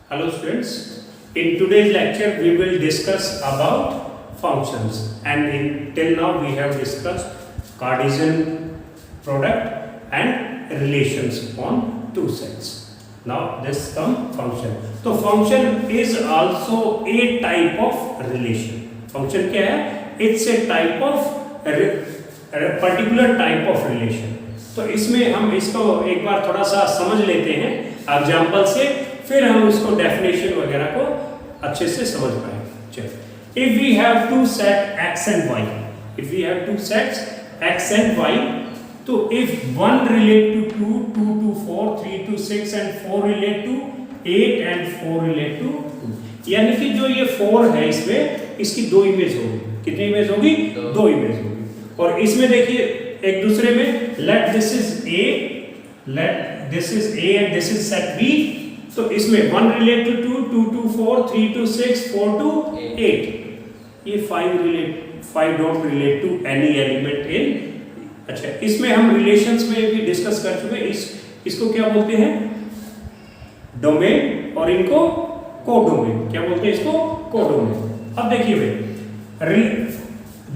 Hello students, in today's lecture we will discuss about functions and till now we have discussed Cartesian product and relations on two sets. Now this comes function. So function is also a type of relation. Function क्या है? It's a type of a particular type of relation. तो इसमें हम इसको एक बार थोड़ा सा समझ लेते हैं एग्जाम्पल से, फिर हम उसको डेफिनेशन वगैरह को अच्छे से समझ पाएंगे। चलिए, if we have two set x and y, if we have two sets x and y, तो if 1 relate to 2, 2 to 4, 3 to 6 and 4 relate to 8 and 4 relate to 2, यानी कि जो ये 4 है इसमें इसकी दो इमेज होगी। कितनी इमेज होगी? दो इमेज होगी। और इसमें देखिए एक दूसरे में let this is a, let this is a and this is set b, तो इसमें 1 relate to 2, 2 to 4, 3 to 6, 4 to 8, ये 5 don't relate to any element in. अच्छा, इसमें हम रिलेशंस में भी डिस्कस कर चुके हैं। इसको क्या बोलते हैं? डोमेन, और इनको कोडोमेन। क्या बोलते हैं इसको? कोडोमेन। अब देखिए भाई,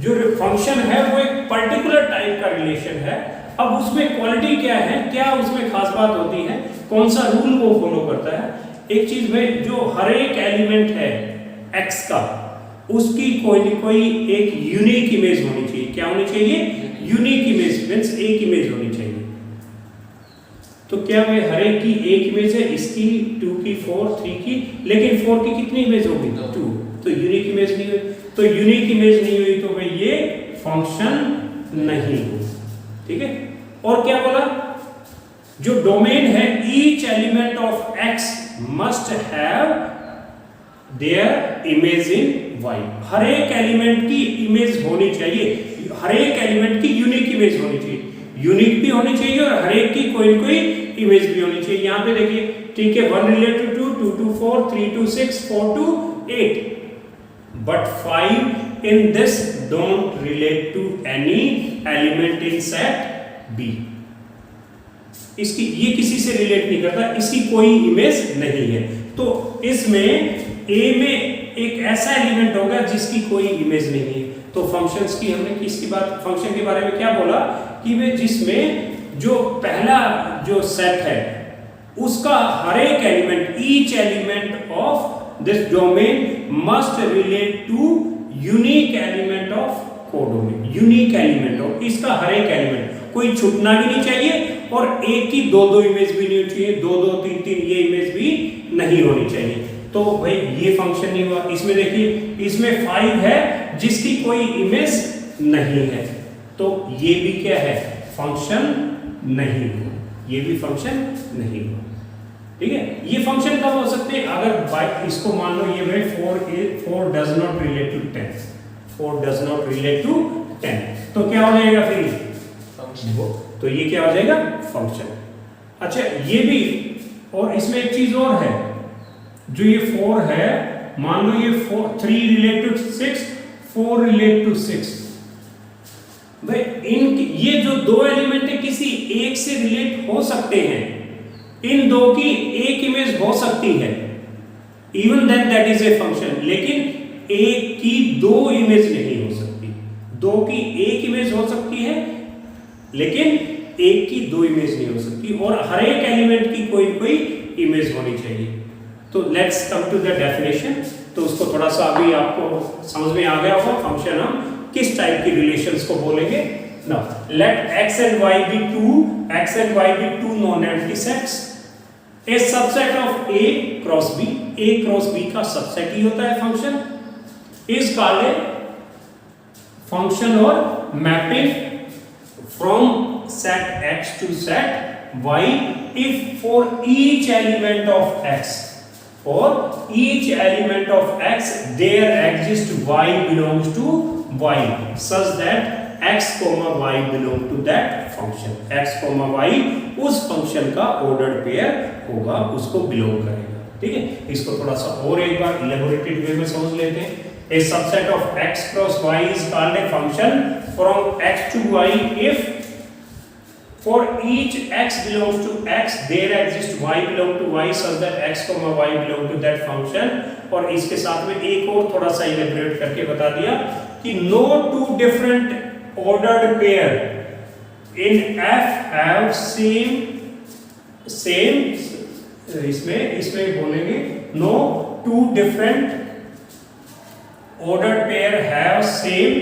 जो फंक्शन है वो एक पर्टिकुलर टाइप का रिलेशन है। अब उसमें क्वालिटी क्या है, क्या उसमें खास बात होती है, कौन सा रूल वो फॉलो करता है? एक चीज में जो हर एक एलिमेंट है x का, उसकी कोई न कोई एक यूनिक इमेज होनी चाहिए। क्या होनी चाहिए? यूनिक इमेज, मींस एक इमेज होनी चाहिए। तो क्या वे हर एक की एक इमेज है? इसकी 2 की 4, 3 की, लेकिन 4 की कितनी इमेज होगी? 2, तो यूनिक इमेज नहीं हुई। तो यूनिक इमेज नहीं हुई तो भाई ये फंक्शन नहीं हुई। ठीक है। और क्या बोला? जो डोमेन है, each element of x must have their image in y। हर एक एलिमेंट की इमेज होनी चाहिए, हर एक एलिमेंट की यूनिक इमेज होनी चाहिए। यूनिक भी होनी चाहिए और हर एक की कोई कोई इमेज भी होनी चाहिए। यहां पे देखिए, ठीक है, 1 relate to 2, 2 to 4, 3 to 6, 4 to 8, but 5 in this don't relate to any element in set B। इसकी ये किसी से रिलेट नहीं करता, इसकी कोई इमेज नहीं है। तो इसमें A में एक ऐसा एलिमेंट होगा जिसकी कोई इमेज नहीं है। तो फंक्शंस की हमने किसकी बात, फंक्शन के बारे में क्या बोला कि वे जिसमें जो पहला जो सेट है उसका हर एक element, each element of this domain must relate to unique element of codomain. Unique element of, इसका हर एक एलिमेंट कोई छूटना भी नहीं चाहिए और एक की दो इमेज भी नहीं होनी चाहिए, 2 3 ये इमेज भी नहीं होनी चाहिए। तो भाई ये फंक्शन नहीं हुआ। इसमें देखिए, इसमें 5 है जिसकी कोई इमेज नहीं है, तो ये भी क्या है? फंक्शन नहीं हुआ, ये भी फंक्शन नहीं हुआ। ठीक है। ये फंक्शन कब हो सकते हैं? अगर इसको मान लो ये भाई 4 does not relate to 10, 4 does not relate to 10, तो क्या हो जाएगा फिर? फंक्शन। तो ये क्या हो जाएगा? फंक्शन। अच्छा, ये भी, और इसमें एक चीज और है, जो ये 4 है, मान लो ये 3 रिलेट टू 6, 4 रिलेट टू 6, भाई ये जो दो एलिमेंट है किसी एक से रिलेट हो सकते हैं, इन दो की एक इमेज हो सकती है, even then that is a function. लेकिन एक की दो इमेज नहीं हो सकती, दो की एक इमेज हो सकती है लेकिन एक की दो इमेज नहीं हो सकती, और हर एक एलिमेंट की कोई कोई इमेज होनी चाहिए। तो let's come to the definition. तो उसको थोड़ा सा अभी आपको समझ में आ गया होगा फंक्शन हम किस टाइप की रिलेशंस को बोलेंगे। Now let x and y be two non-empty sets, a subset of a cross b का सबसेट ही होता है function, is called a function or mapping from set x to set y if for each element of x there exists y belongs to y such that x, y belong to that function। x, y उस function का ordered pair होगा, उसको belong करेगा। ठीक है। इसको थोड़ा सा और एक बार इलैबोरेटेड वे में समझ लेते हैं। A subset of x cross y is called a function from x to y if For each x belongs to x, there exists y belong to y such that x, y belong to that function। और इसके साथ में एक और थोड़ा सा elaborate करके बता दिया कि no two different ordered pair in f have same इसमें बोलेंगे no two different ordered pair have same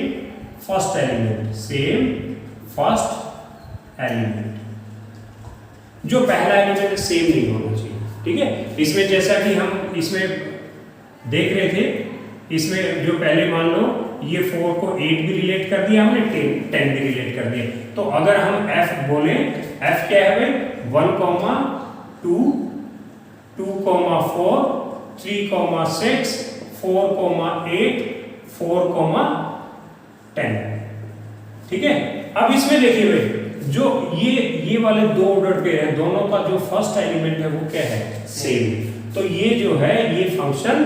first element. जो पहला एलिमेंट सेम नहीं होना चाहिए, ठीक है। इसमें जैसा कि हम इसमें देख रहे थे, इसमें जो पहले मान लो ये 4 को 8 भी रिलेट कर दिया हमने, 10 भी रिलेट कर दिया। तो अगर हम f बोले, f क्या है भाई 1, 2, 2, 4, 3, 6, 4, 8, 4, 10, ठीक है। अब इसमें देखिए भाई जो ये वाले दो ऑर्डर पेयर हैं, दोनों का जो फर्स्ट एलिमेंट है वो क्या है सेम, तो ये जो है ये फंक्शन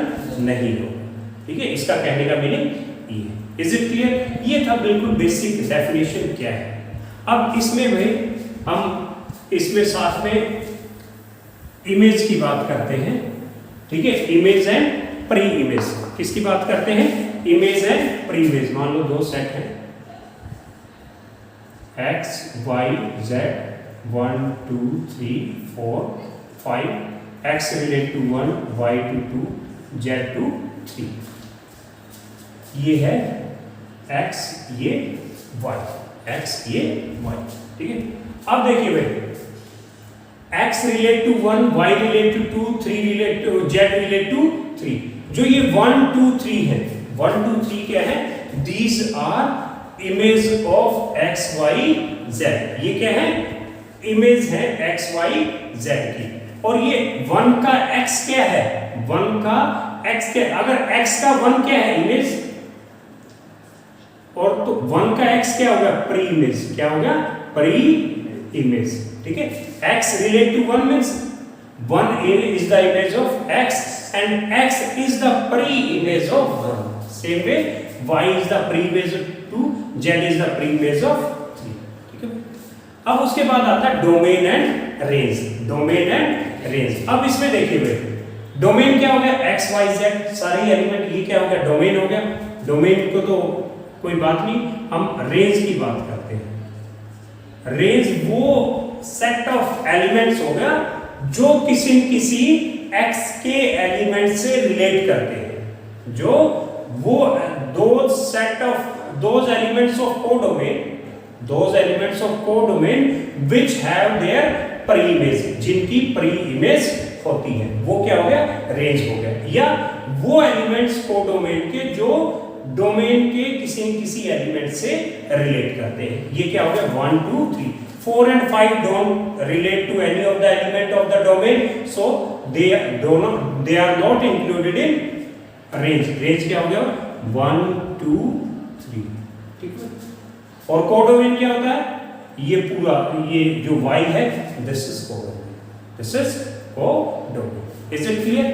नहीं होगा, ठीक है। इसका कहने का मीनिंग ये है। Is it clear? ये था बिल्कुल बेसिक डेफिनेशन क्या है। अब इसमें भाई हम इसमें साथ में इमेज की बात करते हैं, ठीक है। इमेज एंड प्री इमेज, किसकी बात करते हैं? Image and pre image. मान लो दो सेट हैं x, y, z, 1, 2, 3, 4, 5, x relate to 1, y to 2, z to 3। ये है x, ये y, x, ये y, ठीक है। अब देखिए भाई x relate to 1, y relate to 2, 3 relate to z relate to 3। जो ये 1, 2, 3 है, 1, 2, 3 क्या है? These are image of x, y, z। ये क्या है? इमेज है x, y, z की। और ये 1 का x क्या है? 1 का x क्या? अगर x का 1 क्या है? इमेज। और तो 1 का x क्या हो गया? Pre image. क्या हो गया? प्री इमेज, ठीक है। x relate to 1 means 1 is the image of x and x is the pre image of 1। same way y is the pre image of 2, z is the pre image of 3, ठीक है। अब उसके बाद आता है domain and range. Domain and range, अब इसमें देखिए भाई डोमेन क्या हो गया? x, y, z सारे एलिमेंट, ये क्या हो गया? डोमेन हो गया। डोमेन को तो कोई बात नहीं, हम रेंज की बात करते हैं। रेंज वो सेट ऑफ एलिमेंट्स हो गया जो किसी x के एलिमेंट से रिलेट करते हैं, जो वो those elements of codomain which have their pre-image, जिनकी pre-image होती है, वो क्या हो गया? रेंज हो गया। या वो एलिमेंट्स कोडोमेन के जो डोमेन के किसी एलिमेंट से रिलेट करते हैं, ये क्या हो गया? 1, 2, 3, 4 and 5 don't relate to any of the element of the domain, so they are not included in range. Range क्या हो गया? 1, 2, 3, ठीक है। और कोडोमेन क्या होता है? ये पूरा ये जो y है, this is codomain, this is codomain. Is it clear?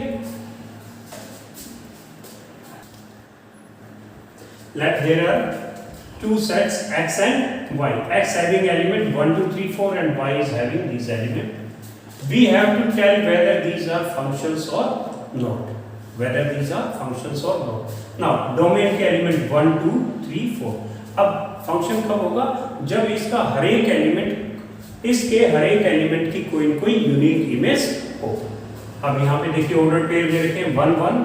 Let there are two sets x and y, x having element 1, 2, 3, 4 and y is having these element. We have to tell whether these are functions or not, whether these are functions or not. Now domain के element 1, 2, 3, 4। अब function कब होगा? जब इसका हर एक element, इसके हर एक एलिमेंट की कोई न कोई यूनिक इमेज हो। अब यहाँ पे देखिए ऑर्डर पेयर दे रखे हैं 1, 1,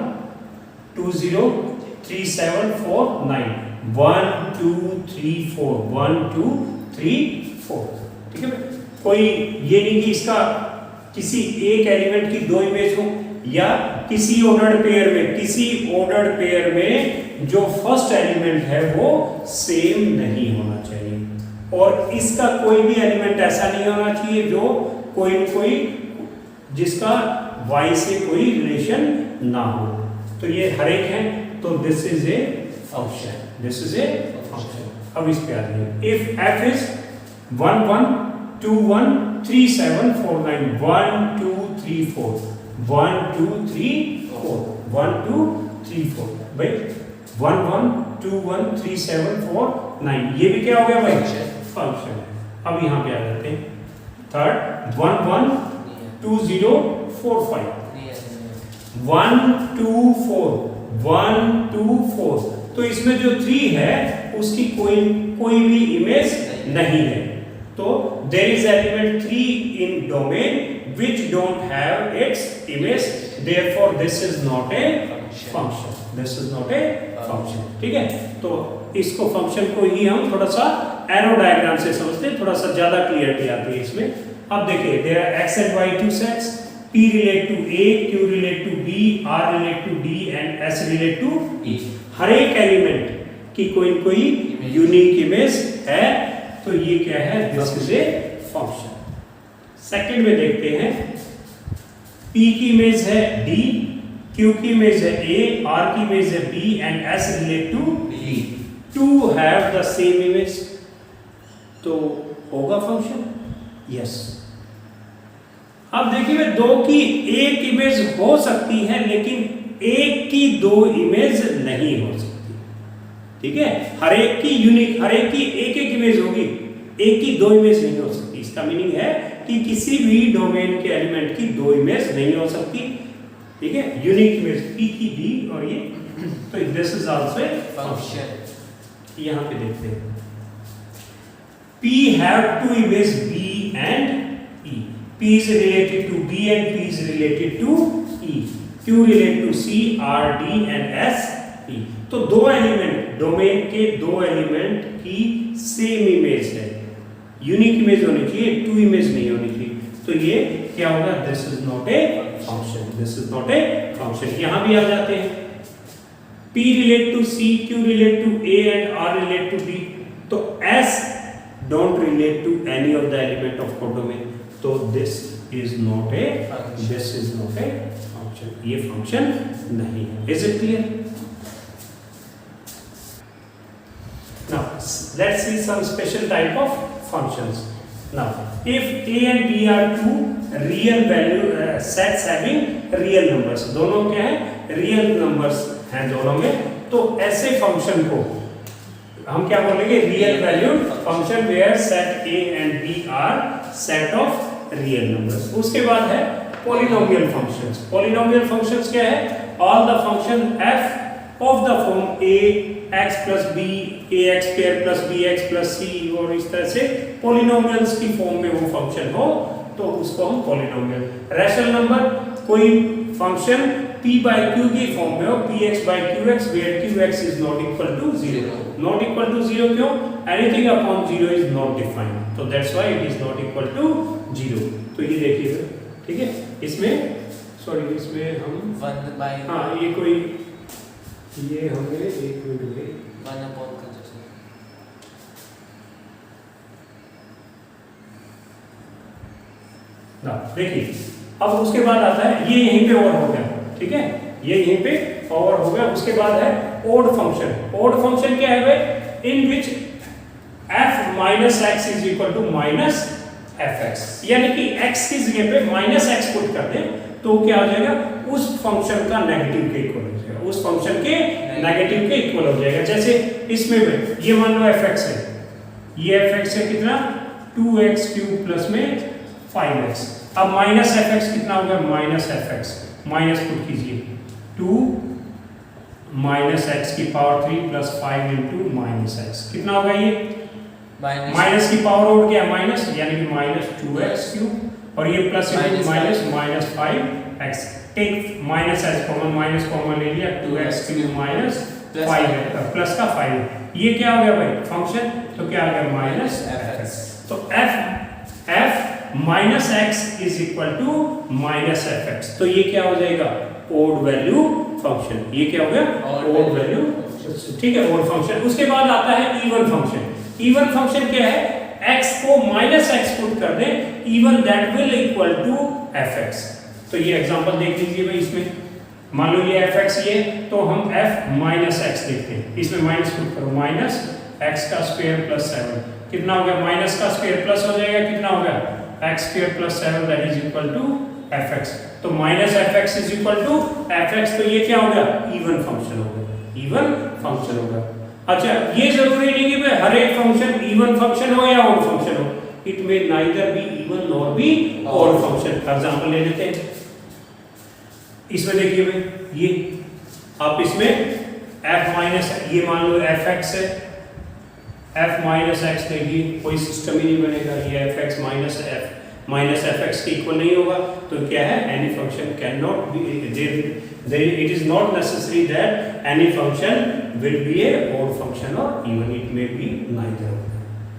2, 0, 3, 7, 4, 9, 1, 2, 3, 4, 1, 2, 3, 4, ठीक है। कोई ये नहीं कि इसका किसी एक एलिमेंट की दो इमेज हो, या किसी ऑर्डर्ड पेयर में जो फर्स्ट एलिमेंट है वो सेम नहीं होना चाहिए, और इसका कोई भी एलिमेंट ऐसा नहीं होना चाहिए जो कोई जिसका y से कोई रिलेशन ना हो। तो ये हर एक है, तो this is a function, this is a function. अब इस पे आ जाइए। इफ f इज 1, 1, 2, 1, 3, 7, 4, 9, 1, 2, 3, 4, 1, 2, 3, 4, 1, 2, 3, 4 भाई 1, 1, 2, 1, 3, 7, 4, 9, ये भी क्या हो गया भाई? फंक्शन है। अब यहाँ पे आ जाते हैं थर्ड 1 1 2 0 4 5 1 2 4 1 2 4 तो इसमें जो 3 है उसकी कोई भी इमेज नहीं है। तो there is element 3 in domain which don't have its image, therefore this is not a function, this is not a function। ठीक है, तो इसको फंक्शन को ही हम थोड़ा सा एरो डायग्राम से समझते हैं, थोड़ा सा ज्यादा क्लियरिटी आती है इसमें। अब देखिए there are x and y two sets, p relate to a, q relate to b, r relate to d and s relate to e। हर एक एलिमेंट की कोई यूनिक इमेज है, तो ये क्या है, this is a function. Second में देखते हैं p की इमेज है d, q की इमेज है a, r की इमेज है b and s relate to d। To have the same image, तो होगा फंक्शन, यस। अब देखिए दो की एक इमेज हो सकती है लेकिन एक की दो इमेज नहीं हो सकती। ठीक है, हर एक की यूनिक, हर एक की एक एक इमेज होगी, एक की दो इमेज नहीं हो सकती। इसका मीनिंग है कि किसी भी डोमेन के एलिमेंट की दो इमेज नहीं हो सकती। ठीक है, यूनिक इमेज p की d और ये, तो this is also a function. यहां पे देखते हैं p have two images b and e, p is related to d and p is related to e, q relate to c, r, d and s, e। तो दो element, domain के दो element की same image है, unique image होनी चाहिए, to image नहीं होनी चाहिए। तो ये क्या होगा, this is not a function, this is not a function. यहां भी आ जाते हैं p relate to c, q relate to a and r relate to d, तो s don't relate to any of the element of codomain, तो this is not a function, this is not a function, ये function नहीं है। Is it clear? Now let's see some special type of functions. Now if a and b are two real value sets having real numbers, दोनों क्या है, real numbers हैं दोनों में, तो ऐसे फंक्शन को हम क्या बोलेंगे, real valued function where set a and b are set of real numbers। उसके बाद है पॉलिनोमियल फंक्शंस। पॉलिनोमियल फंक्शंस क्या है, all the function f of the form a x plus b, ax square plus bx plus c, और इस तरह से polynomials की फॉर्म में वो फंक्शन हो तो उसको हम पॉलिनोमियल। रैशनल नंबर, कोई फंक्शन p by q की फॉर्म में हो, px by qx where qx is not equal to 0, not equal to 0 क्यों, anything upon 0 is not defined, so that's why it is not equal to 0। तो ये देखिए, ठीक है, इसमें सॉरी इसमें हम 1 by, हाँ ये कोई, ये हमें एक मिनट में 1 upon कंजक्शन, ना देखिए। अब उसके बाद आता है, ये यहीं पे और हो गया, ठीक है, ये यहीं पे और हो गया। उसके बाद है ओड फंक्शन। ओड फंक्शन क्या है भाई, इन विच f minus x is equal to minus fx, यानी कि x की जगह पे माइनस x पुट कर दें तो क्या हो जाएगा, उस फंक्शन का नेगेटिव के इक्वल हो जाएगा, उस फंक्शन के नेगेटिव के इक्वल हो जाएगा। जैसे इसमें ये मान लो fx है, ये fx है कितना, 2x क्यूब प्लस में 5x। अब माइनस fx कितना होगा, माइनस fx, माइनस पुट कीजिए, 2 माइनस एक्स की power 3 plus 5 into minus x, कितना होगा ये, माइनस की पावर और क्या माइनस, यानी कि माइनस 2x क्यूब, और ये plus into minus minus 5x। Take minus H common, minus common ले लिया, 2x क्यूब माइनस 5 है, प्लस का 5। ये क्या हो गया भाई फंक्शन, तो क्या आ गया माइनस fx। तो f minus x is equal to minus fx, तो ये क्या हो जाएगा, ओड वैल्यू फंक्शन। ये क्या हो गया, ओड वैल्यू, ठीक है, ओड फंक्शन। उसके बाद आता है इवन फंक्शन। इवन फंक्शन क्या है, x को माइनस एक्स पुट कर दें, even that will equal to fx। तो ये एग्जांपल देख लीजिए भाई, इसमें मान लो ये fx ये, तो हम f माइनस एक्स देखते हैं, इसमें माइनस पुट करो, माइनस एक्स का स्क्वायर प्लस 7, कितना हो गया, माइनस का स्क्वायर प्लस हो जाएगा, कितना हो गया, x square plus 7 that is equal to fx। तो minus fx is equal to fx, तो ये क्या हो गया, इवन फंक्शन हो गया, इवन फंक्शन होगा। अच्छा, ये जरूरी नहीं कि भाई हर एक फंक्शन इवन फंक्शन हो या ऑड फंक्शन हो, it may neither be even nor be odd function. Example ले लेते हैं, इसमें देखिए भाई, ये आप इसमें f माइनस, ये मान लो एफ एक्स है, f माइनस एक्स देखिए कोई सिस्टम ही नहीं बनेगा, ये F x minus F x के इक्वल नहीं होगा। तो क्या है, any function can not be, it is not necessary that any function will be a odd function or even it may be neither.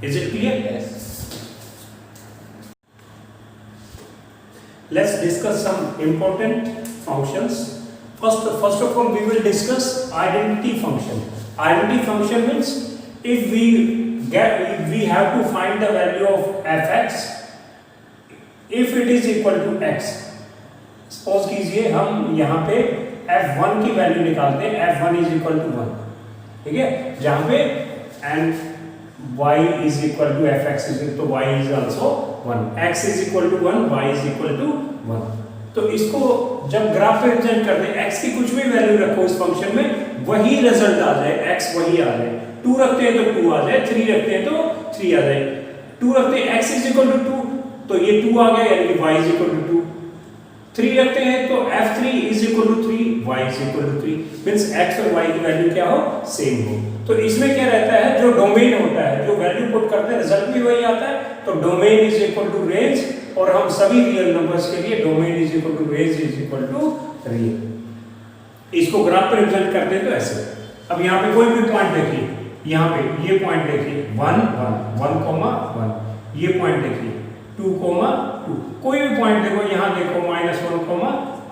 Is it clear? Yes. Let's discuss some important functions. First of all, we will discuss identity function. Identity function means if we have to find the value of fx if it is equal to x. Suppose कीजिए हम यहाँ पे f1 की value निकालते हैं, f1 is equal to 1, ठीक है, जहाँ पे and y is equal to fx is तो y is also 1, x is equal to 1, y is equal to 1। तो इसको जब ग्राफ पे रिप्रेजेंट करते हैं, x की कुछ भी वैल्यू रखो इस फंक्शन में, वही रिजल्ट आ जाए, x वही आ जाए। 2 रखते हैं तो 2 आ जाए, 3 रखते हैं तो 3 आ जाए। 2 रखते हैं x इज इक्वल टू 2 तो ये 2 आ गया, यानी कि y इज इक्वल टू 2। 3 रखते हैं तो f3 is equal to 3, y is equal to 3, means x और y की वैल्यू क्या हो, सेम हो। तो इसमें क्या रहता है, जो डोमेन होता है, जो वैल्यू पुट करते हैं रिजल्ट भी वही आता है। तो domain is equal to range, और हम सभी रियल नंबर्स के लिए domain is equal to range is equal to real. इसको ग्राफ पे रिप्रेजेंट करते हैं तो ऐसे। अब यहाँ पे कोई भी पॉइंट देखिए, यहाँ पे ये पॉइंट देखिए 1 1 1, ये पॉइंट देखिए 2 2, कोई भी पॉइंट देखो, यहाँ देखो -1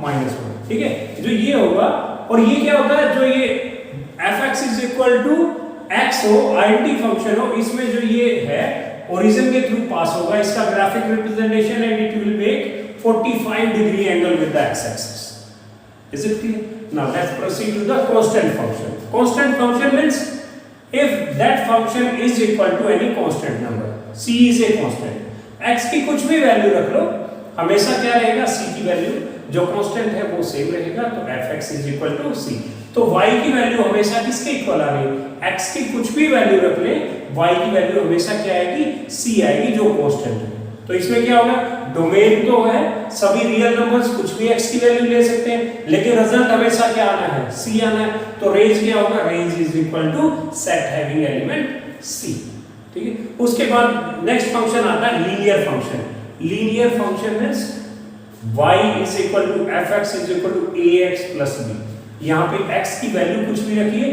-1, ठीक है। जो ये होगा, और ये क्या होता है, जो ये fx is equal to x हो, आइडेंटिटी फंक्शन हो, इसमें जो ये है ओरिजिन के थ्रू पास होगा, इसका graphic representation and it will make 45 degree angle with the x axis. Is it clear? Now let's proceed to the constant function. Constant function means if that function is equal to any constant number, c is a constant, x की कुछ भी value रख लो, हमेशा क्या रहेगा, c की value जो constant है वो सेम रहेगा, तो fx is equal to c। तो y की वैल्यू हमेशा किसके इक्वल आ रही है, x की कुछ भी वैल्यू रख ले, y की वैल्यू हमेशा क्या आएगी, c आएगी, जो कांस्टेंट है। तो इसमें क्या होगा, डोमेन तो है, सभी रियल नंबर्स कुछ भी x की वैल्यू ले सकते हैं, लेकिन रिजल्ट हमेशा क्या आना है, c आना है। तो रेंज क्या होगा, range is equal to set having element c, ठीक है। उसके बाद नेक्स्ट फंक्शन आता है linear function. Linear function means y is equal to fx is equal to ax plus b। यहाँ पे x की वैल्यू कुछ भी रखिए,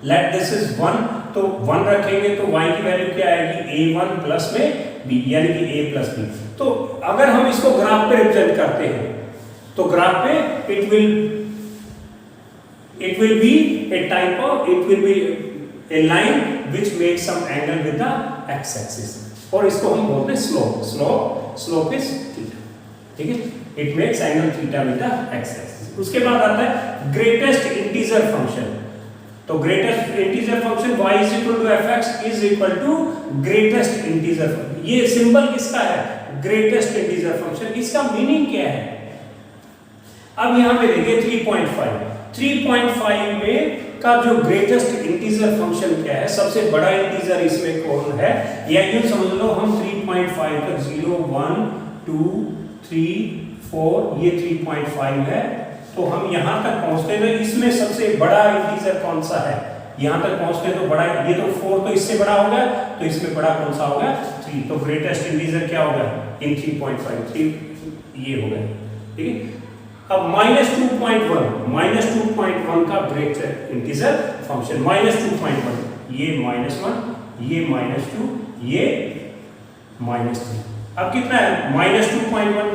लेट दिस इज 1, तो 1 रखेंगे तो y की वैल्यू क्या आएगी, a1 प्लस में b, यानी कि a प्लस b। तो अगर हम इसको ग्राफ पे रिप्रेजेंट करते हैं, तो ग्राफ पे it will be A type of, it will be a line which makes some angle with the x axis, और इसको हम बोलते हैं slope is theta, ठीक है। it makes angle theta with the x axis। उसके बाद आता है greatest integer function। तो greatest integer function y is equal to fx is equal to greatest integer function। ये सिंबल किसका है, greatest integer function। इसका मीनिंग क्या है, अब यहाँ पे देखिए 3.5 में का जो ग्रेटेस्ट इंटीजर फंक्शन क्या है, सबसे बड़ा इंटीजर इसमें कौन है, या यूं समझ लो हम 3.5 तक 0 1 2 3 4 ये 3.5 है, तो हम यहाँ तक पहुँचते हैं तो इसमें सबसे बड़ा इंटीजर कौन सा है, यहाँ तक पहुँचते हैं तो बड़ा, ये तो 4 तो इससे बड़ा होगा, तो इसमें बड़ा कौन सा होगा, 3। तो ग्रेटेस्ट इंटीजर क्या होगा इन 3.5, 3 ये होगा, ठीक है। अब -2.1 का ग्रेटेस्ट इंटीजर फंक्शन, -2.1, ये -1 ये -2 ये -3। अब कितना है, -2.1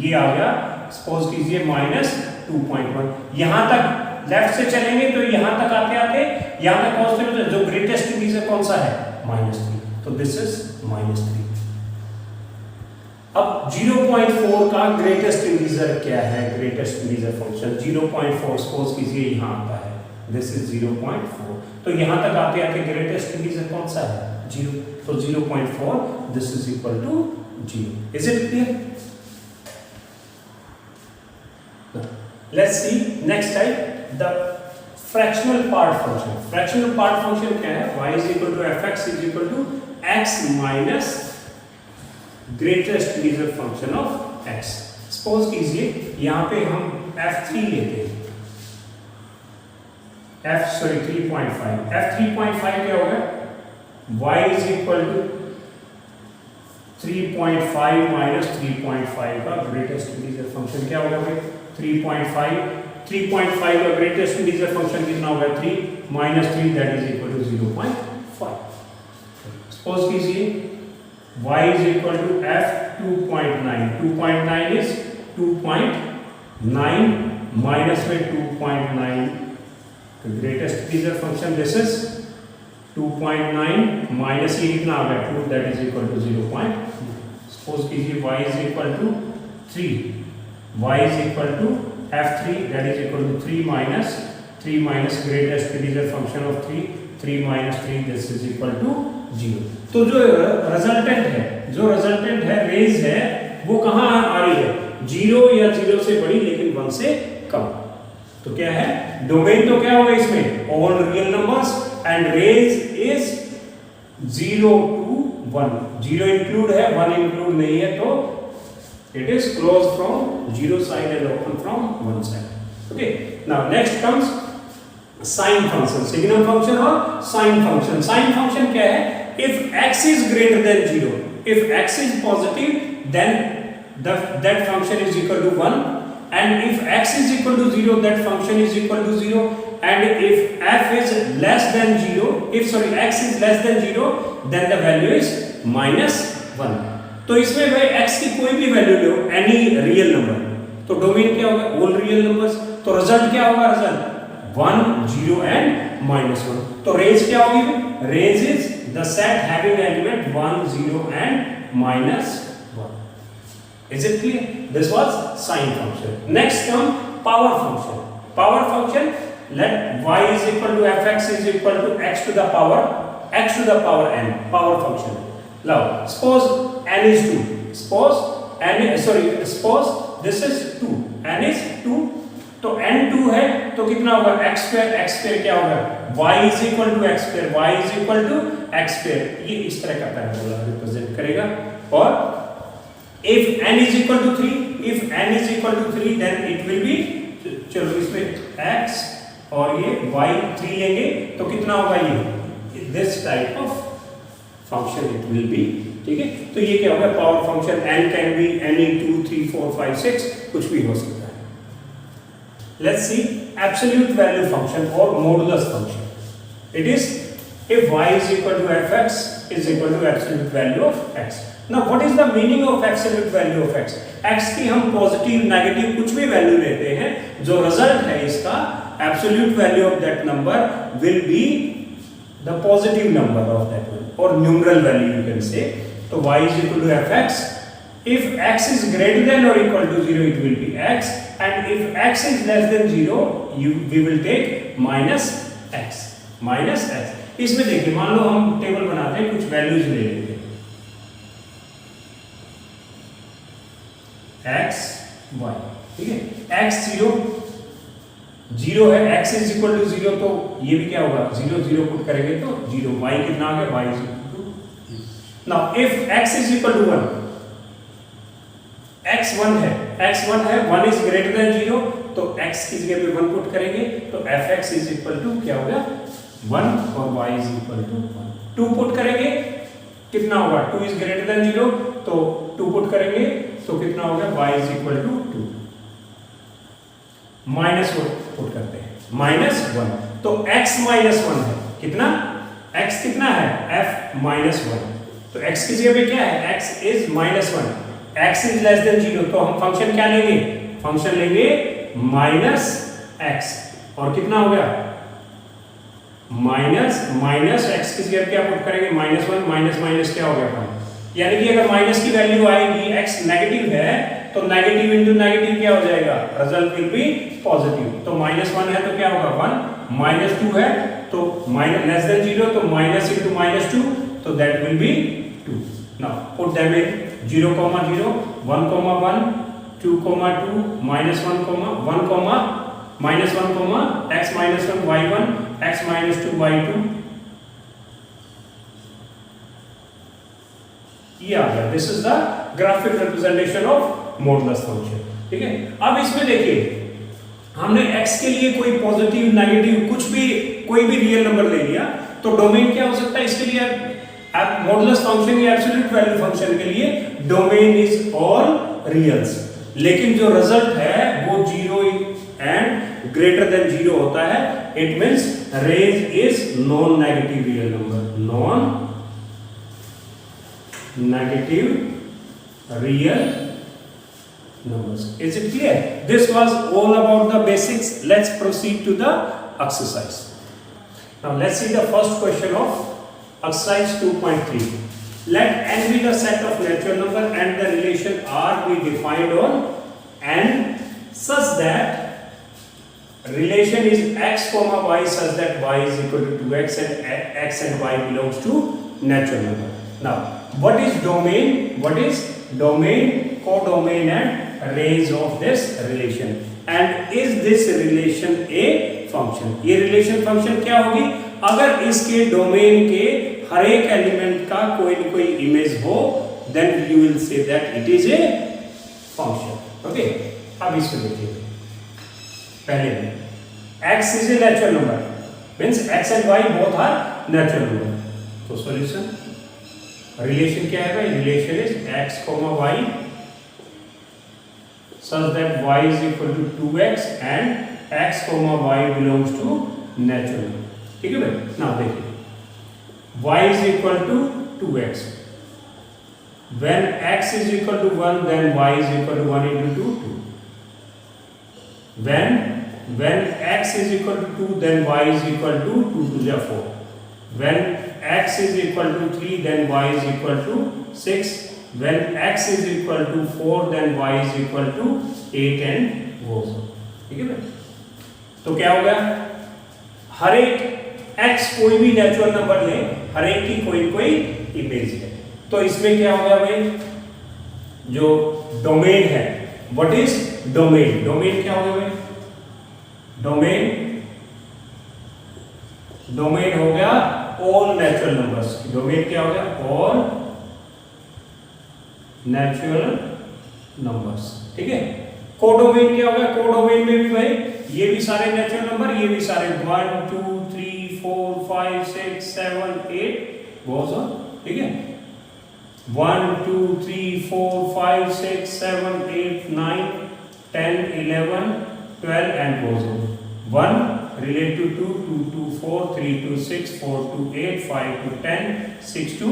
ये आ गया, सपोज कीजिए -2.1, यहां तक लेफ्ट से चलेंगे तो यहां तक आते आते यहां तक पहुंचते हैं, जो ग्रेटेस्ट इंटीजर कौन सा है, -3, तो दिस इज -3। अब 0.4 का ग्रेटेस्ट इंटीजर क्या है, ग्रेटेस्ट इंटीजर फंक्शन 0.4 सपोज कीजिए यहां आता है, दिस इज 0.4, तो यहां तक आते आते ग्रेटेस्ट इंटीजर कौन सा है, 0, तो 0.4 this is equal to 0। Is it clear? Let's see next type, the fractional part function. Fractional part function क्या है, y is equal to fx is equal to x minus greatest integer function of x। Suppose कीजिए यहाँ पे हम f3 लेते हैं, 3.5, f3.5 क्या होगा, y is equal to 3.5 minus 3.5 का ग्रेटेस्ट इंटीजर फंक्शन क्या होगा भाई, 3.5 का ग्रेटेस्ट इंटीजर फंक्शन कितना होगा, 3 minus 3 that is equal to 0.5। Suppose कीजिए y is equal to f 2.9, 2.9 is 2.9 minus में 2.9, the greatest integer function this is 2.9 minus ये कितना आ गया 2 that is equal to 0.2। Suppose कीजिए y is equal to 3, y is equal to f3 that is equal to 3 minus greatest integer function of 3 minus 3 this is equal to 0। तो जो resultant है range है वो कहाँ आ रही है, 0 या 0 से बड़ी लेकिन 1 से कम। तो क्या है, डोमेन तो क्या होगा इसमें, all real numbers, and range is 0 to 1, 0 include है 1 इंक्लूड नहीं है, तो it is close from 0 side and open from 1 side. Okay, now next comes sine function, signum function और साइन फंक्शन। साइन फंक्शन क्या है, if x is greater than 0, if x is positive then that function is equal to 1, and if x is equal to 0 that function is equal to 0, and if f is less than 0, x is less than 0 then the value is -1। तो इसमें भाई x की कोई भी value लो, any real number, तो domain क्या होगा, all real numbers, तो रिजल्ट क्या होगा, रिजल्ट 1, 0 and -1। तो रेंज क्या होगी, range is the set having element 1, 0 and -1। Is it clear? This was sine function. Next come power function. Power function, let y is equal to fx is equal to x to the power n, power function। Now suppose n is 2, suppose this is 2, n is 2, तो n 2 है तो कितना होगा, x square क्या होगा, y is equal to x square, y is equal to x square, ये इस तरह का पैराबोला रिप्रेजेंट करेगा। और if n is equal to 3 then it will be, चलो इसमें x और ये y 3 लेंगे तो कितना होगा, ये this type of function it will be। ठीक है, तो ये क्या होगा, power function n can be any 2, 3, 4, 5, 6 कुछ भी हो सकता है। Let's see absolute value function or modulus function. It is if y is equal to fx is equal to absolute value of x। Now what is the meaning of absolute value of x? x की हम positive negative कुछ भी value लेते हैं, जो result है इसका absolute value of that number will be the positive number of that one, or numeral value you can say। तो y is equal to fx, if x is greater than or equal to 0 it will be x, and if x is less than 0 we will take -x। इसमें देखिए, मान लो हम table बनाते हैं, कुछ values ले लेते हैं, x y, ठीक है, x 0 है, x is equal to 0, तो ये भी क्या होगा, 0 0 पुट करेंगे तो 0, y कितना आ गया, y is equal to। now if x is equal to 1, x 1 है, 1 is greater than 0, तो x की जगह पे 1 पुट करेंगे तो fx is equal to क्या होगा, 1, और y is equal to 1। 2 put करेंगे कितना होगा, 2 is greater than 0, तो 2 पुट करेंगे तो कितना होगा, y is equal to 2। -1 put करते हैं, -1, तो x -1 है, कितना, x कितना है, f -1, तो x की जगह पे क्या है, x is -1, x is less than 0, तो हम फंक्शन क्या लेंगे, फंक्शन लेंगे -x, और कितना हो गया, माइनस x की जगह क्या पुट करेंगे, -1 माइनस क्या हो गया, यानी कि अगर माइनस की वैल्यू आएगी, x नेगेटिव है तो नेगेटिव इंटू नेगेटिव क्या हो जाएगा, रिजल्ट विल बी पॉजिटिव। तो -1 है तो क्या होगा 1, -2 है तो लेस देन 0, तो माइनस इंटू -2, तो that will be 2। Now put them in 0, 0, 1, 1, 2, 2, -1, 1, -1, x -1 y1, x -2 y2। ये आ गया, this is the graphic representation of modulus function. ठीक है, अब इसमें देखिए हमने x के लिए कोई पॉजिटिव नेगेटिव कुछ भी कोई भी रियल नंबर ले लिया, तो डोमेन क्या हो सकता है इसके लिए? मॉडुलस फंक्शन या एब्सोल्यूट वैल्यू फंक्शन के लिए डोमेन इज ऑल रियल्स, लेकिन जो रिजल्ट है वो 0 एंड ग्रेटर देन 0 होता है। It means range is non negative real number, non negative real numbers. Is it clear? This was all about the basics. Let's proceed to the exercise. Now let's see the first question of exercise 2.3. Let n be the set of natural number and the relation R be defined on n such that relation is x comma y such that y is equal to 2x and x and y belongs to natural number. Now what is domain? What is domain, codomain and range of this relation, and is this relation a function? ये relation function क्या होगी? अगर इसके domain के हर एक element का कोई न कोई इमेज हो, then you will say that it is a function. Okay? अब इसको देखिए, पहले x is a natural number, means x and y both are natural number. तो solution relation क्या है भाई? relation is x comma y such that y is equal to 2x and x comma y belongs to natural number. ठीक है भाई? now देखिए, y is equal to 2x, when x is equal to 1 then y is equal to 1 into 2, when x is equal to 2 then y is equal to 2 to the 4, when x is equal to 3 then y is equal to 6, when x is equal to 4 then y is equal to 8 and goes on. ठीक है भाई? तो क्या हो गया? हर एक x कोई भी नेचुरल नंबर ले, हर एक की कोई कोई इमेज है, तो इसमें क्या हो गया भाई? जो डोमेन है, व्हाट इज डोमेन? डोमेन क्या हो गया भाई? डोमेन हो गया ऑल नेचुरल नंबर्स। डोमेन क्या हो गया? All natural numbers. ठीक है, कोडोमेन क्या होगा? कोडोमेन में भी भाई ये भी सारे नेचुरल नंबर, ये भी सारे 1 2 3 4 5 6 7 8 goes on। ठीक है, 1 2 3 4 5 6 7 8 9 10 11 12 and goes on। 1 relate to 2 2 to 4 3 to 6 4 to 8 5 to 10 6 to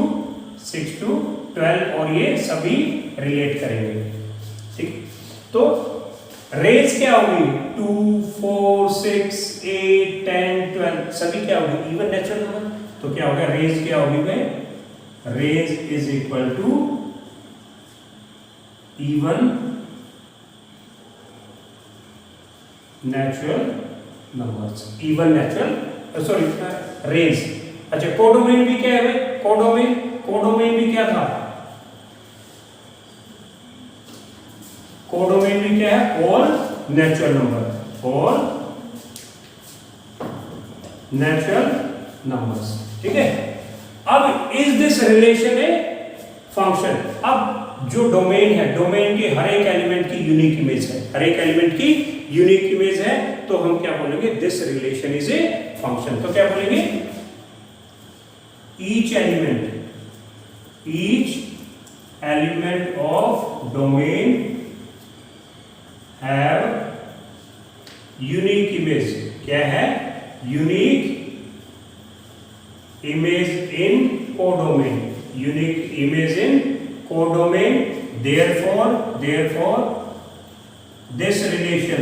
12 और ये सभी रिलेट करेंगे। ठीक, तो रेंज क्या होगी? 2 4 6 8 10 12 सभी क्या होगी? Even natural number. तो क्या होगा? रेंज क्या होगी भाई? Range is equal to even natural numbers, even natural sorry range. अच्छा, कोडोमेन भी क्या है भाई? कोडोमेन भी क्या था? कोडोमेन भी क्या है? All natural number, all natural numbers. ठीक है, अब is this relation a function? अब जो डोमेन है, डोमेन के हर एक एलिमेंट की यूनिक इमेज है, हर एक एलिमेंट की यूनिक इमेज है, तो हम क्या बोलेंगे? This relation is a function. तो क्या बोलेंगे? each element of domain have unique image। क्या है? unique image in codomain, unique image in codomain, therefore this relation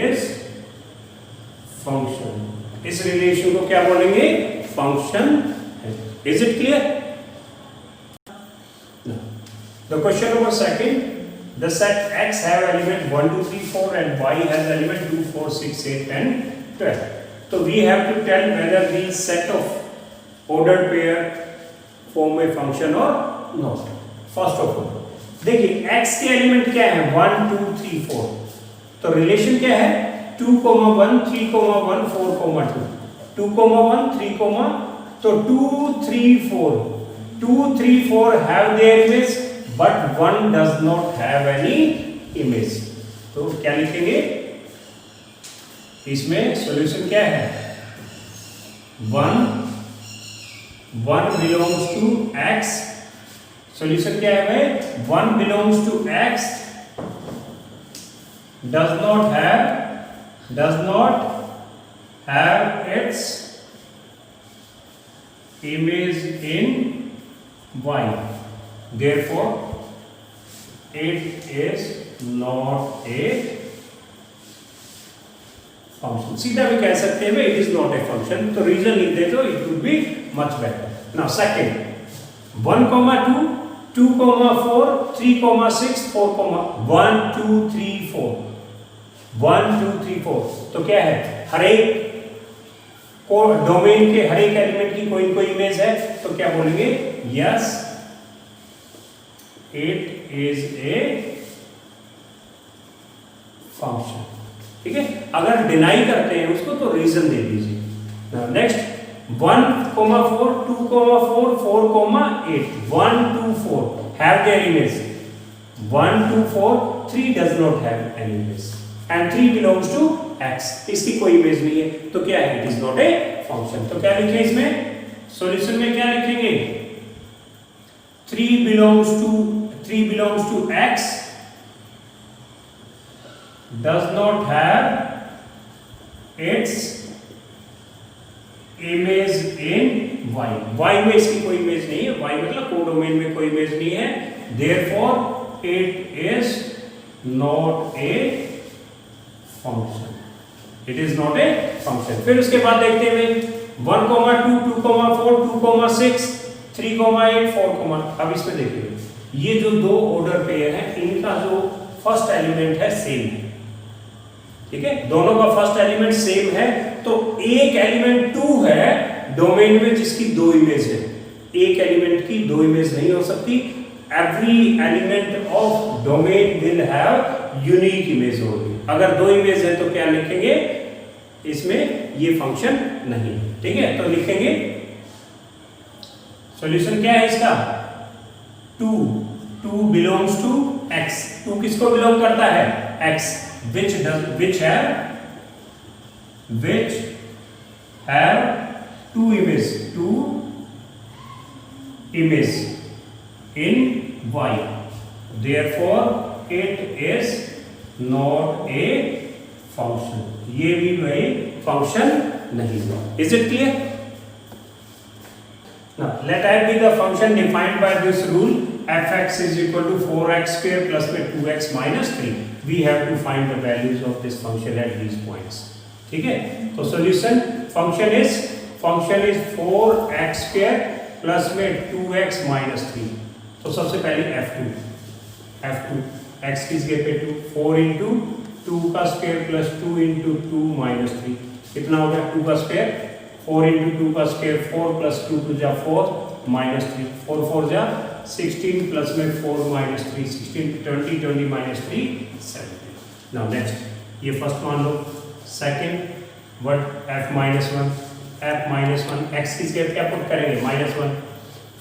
is function। इस रिलेशन को क्या बोलेंगे? फंक्शन है। Is it clear? The question number second, the set x have element 1 2 3 4 and y has element 2 4 6 8 and 12। तो we have to tell whether these set of ordered pair form a function or not। First of all देखिए, x के element क्या है? 1 2 3 4। तो relation क्या है? 2, 1 3, 1 4, 2 2, 1 3, तो 2 3 4 2 3 4 have their image but 1 does not have any image. तो क्या लिखेंगे इसमें? सॉल्यूशन क्या है? 1 बिलोंग्स टू x। सॉल्यूशन क्या है भाई? 1 belongs to x does not have its image in y, therefore it is not a function। सीधा भी कह सकते हैं it is not a function, तो रीजन लिख दे तो it would be much better। now second 1, 2, 2, 4, 3, 6, 4, 1 2 3 4 1 2 3 4। तो क्या है? हर एक को डोमेन के हर एक एलिमेंट की कोई कोई इमेज है, तो क्या बोलेंगे? Yes it is a function. ठीक है, अगर डिनाई करते हैं उसको तो रीजन दे दीजिए। Next 1, 4, 2, 4, 4, 8 1 2 4 have their image 1 2 4 3 does not have any image and 3 belongs to x। इसकी कोई इमेज नहीं है, तो क्या है? It is not a function. तो क्या लिखें इसमें? सॉल्यूशन में क्या लिखेंगे? 3 belongs to x does not have its image in y में इसकी कोई इमेज नहीं है, y मतलब कोडोमेन में कोई इमेज नहीं है, therefore it is not a function। it is not a function। फिर उसके बाद देखते हैं 1, 2, 2, 4, 2, 6, 3, 8, 4, अब इसमें देखिए ये जो दो ऑर्डर पेयर हैं इनका जो फर्स्ट एलिमेंट है सेम है। ठीक है, दोनों का फर्स्ट एलिमेंट सेम है, तो एक एलिमेंट 2 है डोमेन में जिसकी दो इमेज है। एक एलिमेंट की दो इमेज नहीं हो सकती। Every element of domain will have unique image होगी। अगर दो इमेज है तो क्या लिखेंगे इसमें? ये फंक्शन नहीं। ठीक है, तो लिखेंगे सॉल्यूशन क्या है इसका? 2 बिलोंग्स टू x। 2 किसको बिलोंग करता है? x। which have two image in y, therefore it is not a function। ये भी भाई फंक्शन नहीं है। Is it clear? Now let I be the function defined by this rule fx is equal to 4x square plus में 2x minus 3। we have to find the values of this function at these points। ठीक है, तो solution function is 4x square plus में 2x minus 3। तो सबसे पहले f2 x की जगह पे 2 4 into 2 का स्क्वायर प्लस 2 into 2 minus 3 कितना हो गया? 2 का स्क्वायर 4 into 2 का स्क्वायर 4 plus 2 to जा 4 minus 3 4 4 जा 16 प्लस में 4 minus 3 16 20 20 minus 3 17। now next ये फर्स्ट मान लो। Second what f minus 1 x की जगह क्या पुट करेंगे? -1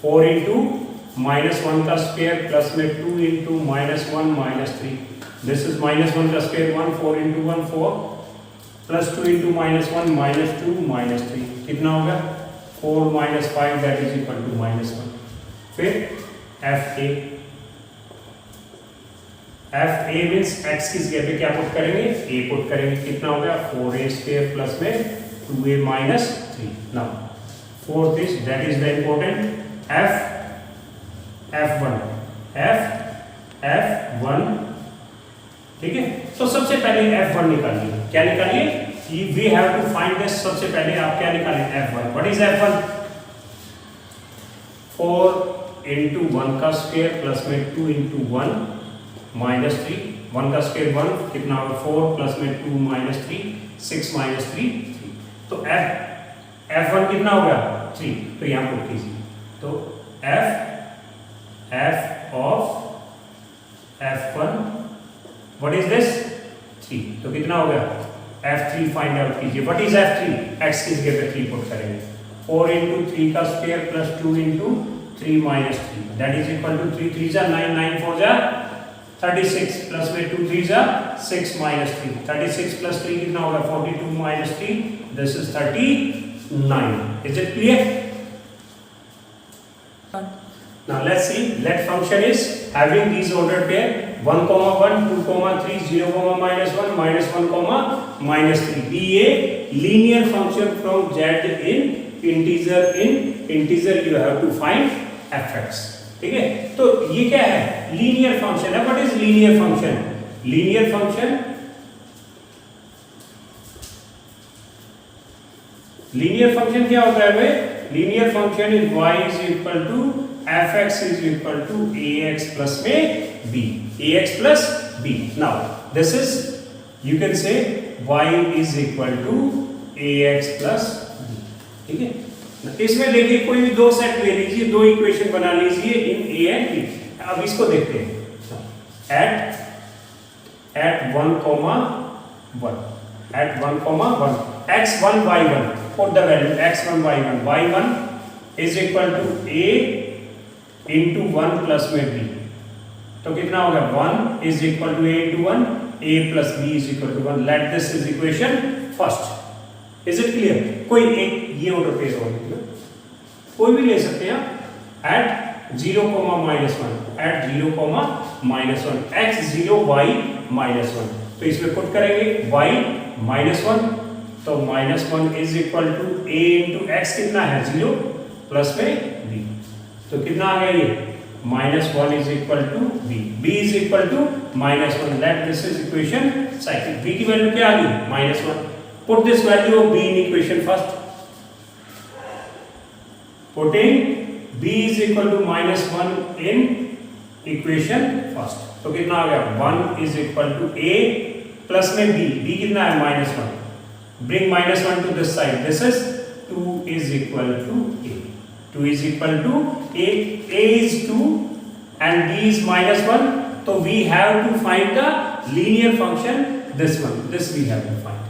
4 into -1 का स्क्वायर प्लस में 2 into -1 minus 3 दिस इज -1 का स्क्वायर 1 4 into 1 4 प्लस 2 into -1 -2 -3 कितना होगा? 4 minus 5 that is equal to -1। फिर fa means x की जगह पे क्या पुट करेंगे? a पुट करेंगे। कितना हो गया? 4a square प्लस में 2a minus 3। now for this that is the important f1 ठीक है, तो सबसे पहले f1 निकालिए। क्या निकालिए? we have to find this। सबसे पहले आप क्या निकालें? f1। what is f1? 4 into 1 का स्क्वायर प्लस में 2 into 1 minus 3 1 का स्क्वायर 1 कितना होगा? 4 प्लस में 2 minus 3 6 minus 3 3। तो f1 कितना होगा? 3। तो यहाँ पुट कीजिए। तो f of f1 what is this? 3। तो कितना हो गया? f3 फाइंड आउट कीजिए। what is f3? x की जगह पे 3 पुट करेंगे। 4 into 3 का square plus 2 into 3 minus 3 that is equal to 3 3 जा 9 9 4 जा 36 plus में 2 3 जा 6 minus 3 36 plus 3 कितना होगा 42 minus 3 this is 39 is it clear? Now let's see let function is having these ordered pair 1 comma 1 2 comma 3 0 comma minus 1 minus 1 comma minus 3 be a linear function from z in integer you have to find fx ठीक है तो ये क्या है linear function है what is linear function क्या होता है भाई linear function is y is equal to fx is equal to ax plus b now this is you can say y is equal to ax plus b ठीक है इसमें देखिए कोई भी दो सेट ले लीजिए दो इक्वेशन बना लीजिए इन a एंड b अब इसको देखते हैं at 1 comma 1 x1 y1 put the value x1 y1 is equal to a into 1 plus में b तो कितना होगा 1 is equal to a into 1 a plus b is equal to 1 let this is equation first is it clear कोई एक ये order pair हो गया कोई भी ले सकते हैं at 0 comma minus 1 at 0 comma minus 1 x 0 y minus 1 तो इसमें पुट करेंगे y minus 1 तो minus 1 is equal to a into x कितना है 0 प्लस में b तो कितना आ गया ये minus 1 is equal to b is equal to minus 1 let this is equation second b की वैल्यू क्या आ गई minus 1 put this value of b in equation first putting b is equal to minus 1 in equation first तो कितना आ गया 1 is equal to a plus में b कितना है minus 1 bring minus 1 to this side this is 2 is equal to a 2 is equal to a is 2 and b is minus 1 so we have to find the linear function this we have to find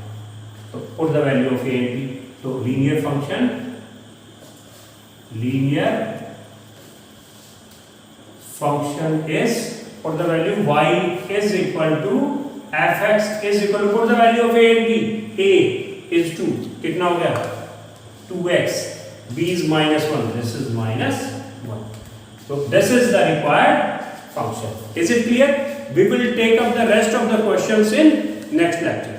so put the value of a and b so linear function is put the value y is equal to fx is equal to put the value of a and b a is 2 कितना हो गया 2x b is minus 1 this is minus 1 so this is the required function is it clear we will take up the rest of the questions in next lecture